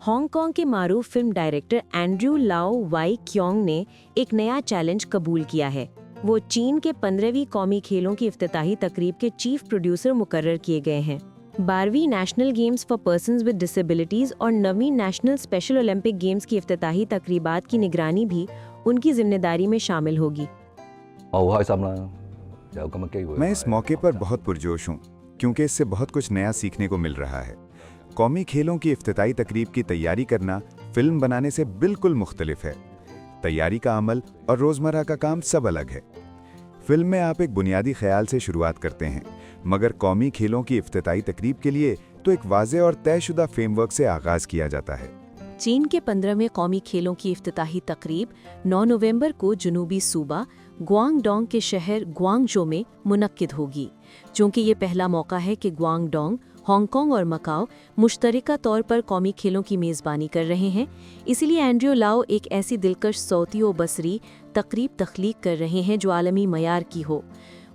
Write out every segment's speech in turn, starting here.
Hong Kong के मारूफ film director Andrew लाओ Y Kyung ने एक नया चैलेंज कबूल किया है। वो चीन के 15वीं कौमी खेलों की इफ्तिताही तकरीब के चीफ प्रोड्यूसर मुकर्रर किए गए हैं। 12वीं national games for persons with disabilities और 9वीं नेशनल स्पेशल ओलंपिक गेम्स की इफ्तिताही तकरीबात की निगरानी भी उनकी जिम्मेदारी में शामिल होगी। मैं इस मौके पर बहुत पुरजोश हूँ क्योंकि इससे बहुत कुछ नया सीखने को मिल रहा है। कौमी खेलों की इफ्तिताही तकरीब की तैयारी करना फिल्म बनाने से बिल्कुल मुख्तलिफ है। तैयारी का अमल और रोज़मर्रा का काम सब अलग है। फिल्म में आप एक बुनियादी ख्याल से शुरुआत करते हैं, मगर कौमी खेलों की इफ्तिताही तकरीब के लिए तो एक वाज़े और तयशुदा फ्रेमवर्क से आगाज़ किया जाता है। चीन के 15वें कौमी खेलों की इफ्तिताही तकरीब 9 नवंबर को जनूबी सूबा ग्वांगडोंग के शहर ग्वांगझो में मुनक्किद होगी। चूँकि ये पहला मौका है कि ग्वांगडोंग, हांगकांग और मकाओ मुश्तरका तौर पर कौमी खेलों की मेज़बानी कर रहे हैं, इसीलिए एंड्रयू लाओ एक ऐसी दिलकश सौती व बसरी तकरीब तख्लीक कर रहे हैं जो आलमी मयार की हो।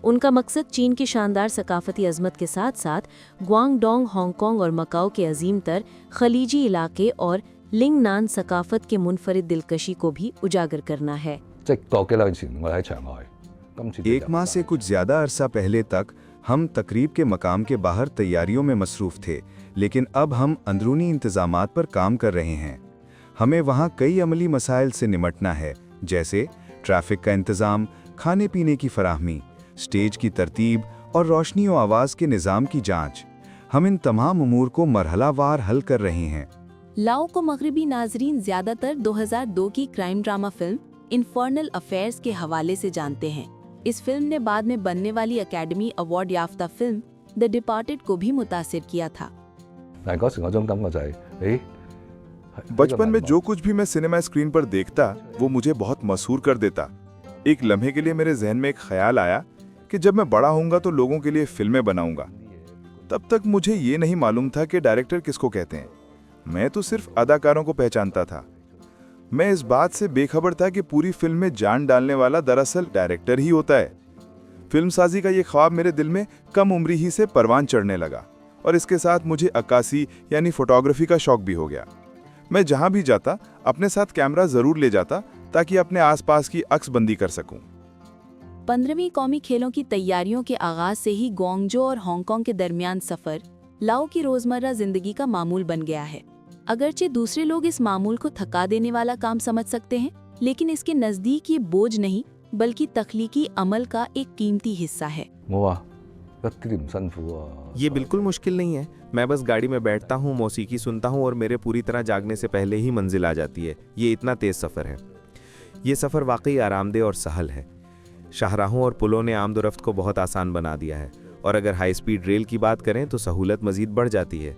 उनका मकसद चीन की शानदार सकाफती अजमत के साथ साथ ग्वांगडोंग, हांगकांग और मकाओ के अजीम तर खलीजी इलाके और लिंगनान सकाफत के मुनफरिद दिलकशी को भी उजागर करना है। 1 माह से कुछ ज़्यादा अरसा पहले तक हम तकरीब के मकाम के बाहर तैयारियों में मसरूफ़ थे, लेकिन अब हम अंदरूनी इंतज़ामात पर काम कर रहे हैं। हमें वहाँ कई अमली मसाइल से निमटना है, जैसे ट्रैफिक का इंतज़ाम, खाने पीने की फराहमी, स्टेज की तरतीब और रोशनी और आवाज़ के निज़ाम की जांच। हम इन तमाम उमूर को मरहलावार हल कर रहे हैं। लाओ को मगरिबी नाजरीन ज़्यादातर 2002 की crime drama film infernal affairs के हवाले से जानते हैं। इस फिल्म ने बाद में बनने वाली अकेडमी अवार्ड याफ्ता फिल्म द डिपार्टेड को भी मुतासिर किया था। बचपन में जो कुछ भी मैं सिनेमा स्क्रीन पर देखता वो मुझे बहुत मशहूर कर देता। एक लम्हे के लिए मेरे जहन में एक ख्याल आया कि जब मैं बड़ा होऊंगा तो लोगों के लिए फिल्में बनाऊंगा। तब तक मुझे ये नहीं मालूम था कि डायरेक्टर किसको कहते हैं। मैं तो सिर्फ अदाकारों को पहचानता था। मैं इस बात से बेखबर था कि पूरी फिल्म में जान डालने वाला दरअसल डायरेक्टर ही होता है। फिल्मसाजी का ये ख्वाब मेरे दिल में कम उम्री ही से परवान चढ़ने लगा और इसके साथ मुझे अक्कासी यानी फोटोग्राफी का शौक भी हो गया। मैं जहाँ भी जाता अपने साथ कैमरा जरूर ले जाता ताकि अपने आसपास की अक्सबंदी कर सकूं। 15वीं कौमी खेलों की तैयारियों के आगाज से ही ग्वांगझो और हांगकांग के दरमियान सफर लाओ की रोजमर्रा जिंदगी का मामूल बन गया है। अगरचे दूसरे लोग इस मामूल को थका देने वाला काम समझ सकते हैं, लेकिन इसके नजदीक ये बोझ नहीं बल्कि तख्लीकी अमल का एक कीमती हिस्सा है। ये बिल्कुल मुश्किल नहीं है। मैं बस गाड़ी में बैठता हूँ, मौसीकी सुनता हूँ और मेरे पूरी तरह जागने से पहले ही मंजिल आ जाती है। ये इतना तेज सफ़र है। ये सफ़र वाकई आरामदेह और सहल है। शाहराहों और पुलों ने आमदोरफ्त को बहुत आसान बना दिया है और अगर हाई स्पीड रेल की बात करें तो सहूलत मज़ीद बढ़ जाती है।